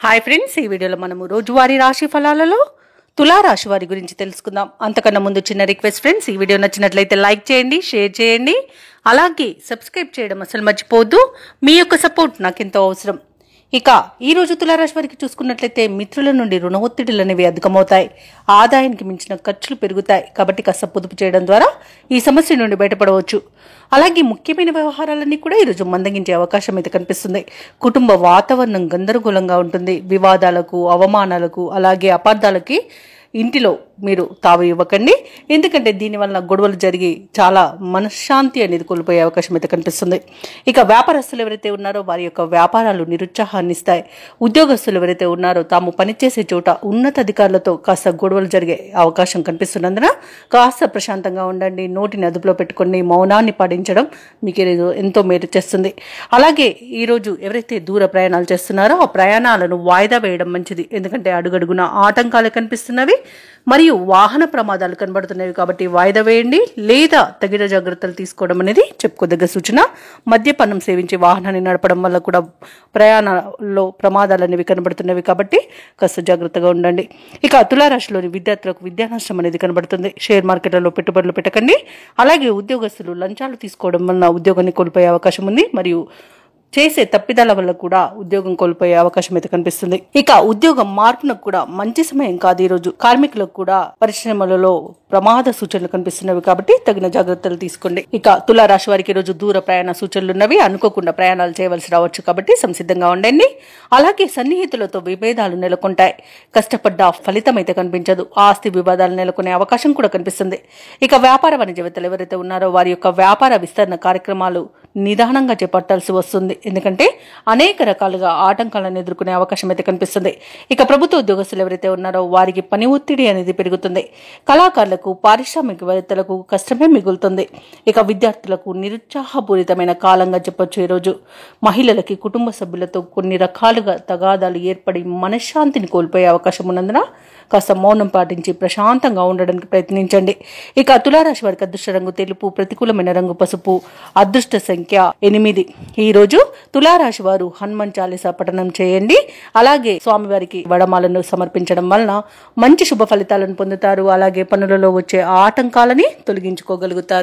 Hi friends, ఈ వీడియోలో మనము రోజువారీ రాశి ఫలాలలో తులారాశి వారి గురించి తెలుసుకుందాం. అంతకన్నా ముందు చిన్న రిక్వెస్ట్ ఫ్రెండ్స్, ఈ వీడియో నచ్చినట్లయితే లైక్ చేయండి, షేర్ చేయండి, అలాగే సబ్స్క్రైబ్ చేయడం అసలు మర్చిపోవద్దు. మీ యొక్క సపోర్ట్ నాకు ఎంతో అవసరం. ఇక ఈ రోజు తులారాశి వారికి చూసుకున్నట్లయితే మిత్రుల నుండి రుణ ఒత్తిడులు అనేవి అధికమవుతాయి. ఆదాయానికి మించిన ఖర్చులు పెరుగుతాయి. కాబట్టి కాస్త పొదుపు చేయడం ద్వారా ఈ సమస్య నుండి బయటపడవచ్చు. అలాగే ముఖ్యమైన వ్యవహారాలన్నీ కూడా ఈరోజు మందగించే అవకాశం అయితే కనిపిస్తుంది. కుటుంబ వాతావరణం గందరగోళంగా ఉంటుంది. వివాదాలకు, అవమానాలకు, అలాగే అపార్థాలకి ఇంటిలో మీరు తావు ఇవ్వకండి. ఎందుకంటే దీనివల్ల గొడవలు జరిగి చాలా మనశ్శాంతి అనేది కోల్పోయే అవకాశం అయితే కనిపిస్తుంది. ఇక వ్యాపారస్తులు ఎవరైతే ఉన్నారో వారి యొక్క వ్యాపారాలు నిరుత్సాహాన్ని ఇస్తాయి. ఉద్యోగస్తులు ఎవరైతే ఉన్నారో తాము పనిచేసే చోట ఉన్నతాధికారులతో కాస్త గొడవలు జరిగే అవకాశం కనిపిస్తున్నందున కాస్త ప్రశాంతంగా ఉండండి. నోటిని అదుపులో పెట్టుకొని మౌనాన్ని పాటించడం మీకు ఈరోజు ఎంతో మేలు చేస్తుంది. అలాగే ఈరోజు ఎవరైతే దూర ప్రయాణాలు చేస్తున్నారో ఆ ప్రయాణాలను వాయిదా వేయడం మంచిది. ఎందుకంటే అడుగడుగున ఆటంకాలు కనిపిస్తున్నవి మరియు వాహన ప్రమాదాలు కనబడుతున్నవి. కాబట్టి వాయిదా వేయండి లేదా తగిన జాగ్రత్తలు తీసుకోవడం అనేది చెప్పుకోదగ్గ సూచన. మద్యపానం సేవించి వాహనాన్ని నడపడం వల్ల కూడా ప్రయాణాల్లో ప్రమాదాలు అనేవి కనబడుతున్నవి. కాబట్టి కాస్త జాగ్రత్తగా ఉండండి. ఇక తులారాశిలోని విద్యార్థులకు విద్యా నష్టం అనేది కనబడుతుంది. షేర్ మార్కెట్లలో పెట్టుబడులు పెట్టకండి. అలాగే ఉద్యోగస్తులు లంచాలు తీసుకోవడం వలన ఉద్యోగాన్ని కోల్పోయే అవకాశం ఉంది. మరియు చేసే తప్పిదాల వల్ల కూడా ఉద్యోగం కోల్పోయే అవకాశం అయితే కనిపిస్తుంది. ఇక ఉద్యోగం మార్పునకు కూడా మంచి సమయం కాదు. ఈ రోజు కార్మికులకు కూడా పరిశ్రమలలో ప్రమాద సూచనలు కనిపిస్తున్నవి. కాబట్టి తగిన జాగ్రత్తలు తీసుకోండి. ఇక తులారాశి వారికి ఈ రోజు దూర ప్రయాణ సూచనలు ఉన్నవి. అనుకోకుండా ప్రయాణాలు చేయవలసి రావచ్చు. కాబట్టి సంసిద్ధంగా ఉండండి. అలాగే సన్నిహితులతో విభేదాలు నెలకొంటాయి. కష్టపడ్డ ఫలితం అయితే కనిపించదు. ఆస్తి వివాదాలు నెలకొనే అవకాశం కూడా కనిపిస్తుంది. ఇక వ్యాపార వాణిజ్యవేత్తలు ఎవరైతే ఉన్నారో వారి యొక్క వ్యాపార విస్తరణ కార్యక్రమాలు నిదానంగా చేపట్టాల్సి వస్తుంది. ఎందుకంటే అనేక రకాలుగా ఆటంకాలను ఎదుర్కొనే అవకాశం అయితే కనిపిస్తుంది. ఇక ప్రభుత్వ ఉద్యోగస్తులు ఎవరైతే ఉన్నారో వారికి పని ఒత్తిడి అనేది పెరుగుతుంది. కళాకారులకు, పారిశ్రామికవేత్తలకు కష్టమే మిగులుతుంది. ఇక విద్యార్థులకు నిరుత్సాహపూరితమైన కాలంగా చెప్పొచ్చు. ఈరోజు మహిళలకి కుటుంబ సభ్యులతో కొన్ని రకాలుగా తగాదాలు ఏర్పడి మనశ్శాంతిని కోల్పోయే అవకాశం ఉన్నందున కాస్త మౌనం పాటించి ప్రశాంతంగా ఉండడానికి ప్రయత్నించండి. ఇక తులారాశి వారికి అదృష్ట రంగు తెలుపు, ప్రతికూలమైన రంగు పసుపు, అదృష్ట సంఖ్య 8. ఈ రోజు తులారాశి వారు హనుమాన్ చాలీసా పఠనం చేయండి. అలాగే స్వామివారికి వడమాలను సమర్పించడం వలన మంచి శుభ ఫలితాలను పొందుతారు. అలాగే పనులలో వచ్చే ఆటంకాలని తొలగించుకోగలుగుతారు.